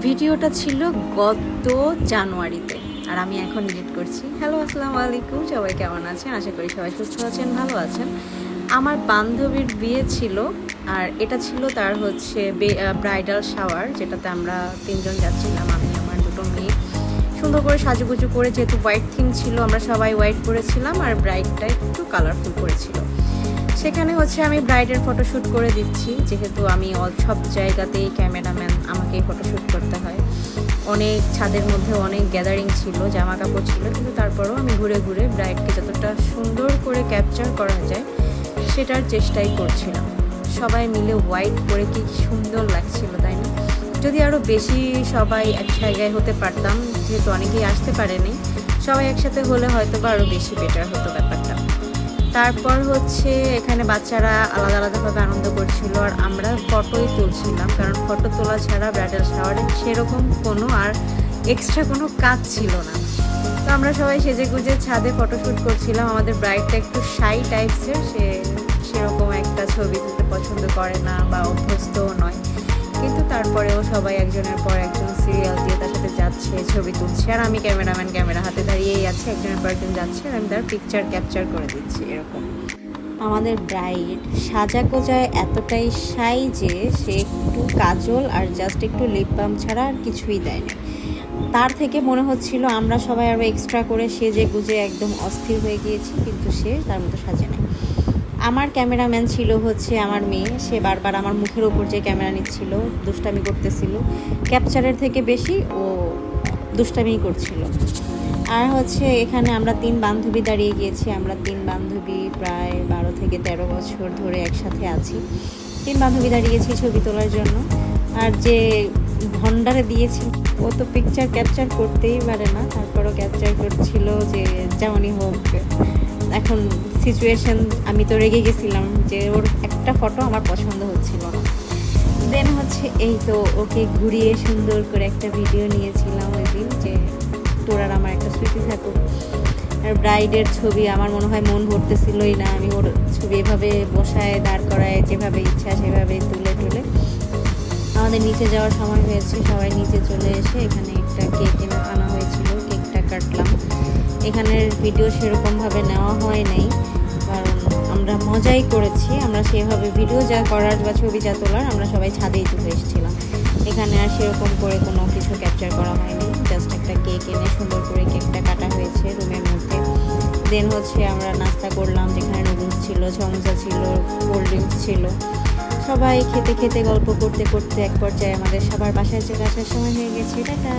ভিডিওটা ছিল গত জানুয়ারিতে, আর আমি এখন এডিট করছি। হ্যালো, আসসালামু আলাইকুম, সবাই কেমন আছেন? আশা করি সবাই সুস্থ আছেন, ভালো আছেন। আমার বান্ধবীর বিয়ে ছিল, আর এটা ছিল তার ব্রাইডাল শাওয়ার, যেটাতে আমরা 3জন যাচ্ছিলাম, আমি আমার 2টো মেয়ে। সুন্দর করে সাজুগুজু করে, যেহেতু হোয়াইট থিম ছিল, আমরা সবাই হোয়াইট করেছিলাম, আর ব্রাইডটা একটু কালারফুল করেছিল। সেখানে আমি ব্রাইডের ফটোশ্যুট করে দিচ্ছি, যেহেতু আমি সব জায়গাতেই ক্যামেরাম্যান, আমাকেই ফটোশ্যুট করতে হয়। অনেক ছাদের মধ্যে অনেক গ্যাদারিং ছিল, জামা কাপড় ছিল, কিন্তু তারপরেও আমি ঘুরে ঘুরে ব্রাইডকে যতটা সুন্দর করে ক্যাপচার করা যায় সেটার চেষ্টাই করছিলাম। সবাই মিলে হোয়াইট করে কি সুন্দর লাগছিল, তাই না? যদি আরও বেশি সবাই এক জায়গায় হতে পারতাম, যেহেতু অনেকেই আসতে পারেনি, সবাই একসাথে হলে হয়তো বা আরও বেশি বেটার হতো ব্যাপারটা। তারপর এখানে বাচ্চারা আলাদা আলাদাভাবে আনন্দ করছিল, আর আমরা ফটোই তুলছিলাম, কারণ ফটো তোলা ছাড়া ব্রাইডাল শাওয়ারে সেরকম কোনো আর এক্সট্রা কোনো কাজ ছিল না। তো আমরা সবাই সেজে গুজে ছাদে ফটোশ্যুট করছিলাম। আমাদের ব্রাইডটা একটু শাই টাইপসের, সেরকম একটা ছবি তুলতে পছন্দ করে না বা অভ্যস্তও নয়, কিন্তু তারপরেও সবাই একজনের পর একজন সিরিয়াল দিয়ে তার সাথে যাচ্ছে, ছবি তুলছে, আর আমি ক্যামেরাম্যান ক্যামেরা হাতে দাঁড়িয়েই আছে, একজনের পর একজন যাচ্ছে, আর আমি তার পিকচার ক্যাপচার করে দিচ্ছি। এরকম আমাদের ব্রাইড সাজা গোজায় এতটাই শাই যে সে একটু কাজল আর জাস্ট একটু লিপ বাম ছাড়া আর কিছুই দেয়নি। তার থেকে মনে হচ্ছিল আমরা সবাই আরও এক্সট্রা করে সেজে গুজে একদম অস্থির হয়ে গিয়েছি, কিন্তু সে তার মতো সাজে নেয়। আমার ক্যামেরাম্যান ছিল আমার মেয়ে, সে বারবার আমার মুখের ওপর যে ক্যামেরা নিচ্ছিল, দুষ্টামি করতেছিল, ক্যাপচারের থেকে বেশি ও দুষ্টামি করছিল। আর এখানে আমরা 3 বান্ধবী দাঁড়িয়ে গিয়েছি। আমরা 3 বান্ধবী প্রায় 12 থেকে 13 বছর ধরে একসাথে আছি। 3 বান্ধবী দাঁড়িয়েছি ছবি তোলার জন্য। আর যে ভণ্ডারে দিয়েছি, ও তো পিকচার ক্যাপচার করতেই পারে না, তারপরও ক্যাপচার করছিল যে যেমনই হোক। এখন সিচুয়েশন, আমি তো রেগে গেছিলাম যে ওর একটা ফটো আমার পছন্দ হচ্ছিল না। দেন এই তো ওকে ঘুরিয়ে সুন্দর করে একটা ভিডিও নিয়েছিলাম ওই দিন, যে তোর আর আমার একটা স্মৃতি থাকুক। আর ব্রাইডের ছবি আমার মনে হয় মন ভরতেছিলই না, আমি ওর ছবি এভাবে বসায় দাঁড় করায় যেভাবে ইচ্ছা সেভাবে তুলে তুলে। আমাদের নিচে যাওয়ার সময় হয়েছে, সবাই নিচে চলে এসে এখানে একটা কেক আনা হয়েছিল, কেকটা কাটলাম। এখানের ভিডিও সেরকমভাবে নেওয়া হয় নাই, কারণ আমরা মজাই করেছি। আমরা সেভাবে ভিডিও যা করার বা ছবি যা তোলার, আমরা সবাই ছাদেই তুলে এসেছিলাম। এখানে আর সেরকম করে কোনো কিছু ক্যাপচার করা হয়নি, জাস্ট একটা কেক এনে সুন্দর করে কেকটা কাটা হয়েছে রুমের মধ্যে। দেন আমরা নাস্তা করলাম, যেখানে নুডলস ছিল, সমোসা ছিল, কোল্ড ড্রিঙ্কস ছিল। সবাই খেতে খেতে গল্প করতে করতে এক পর্যায়ে আমাদের সবার বাসায় চলে আসার সময় হয়ে গেছে। টাটা।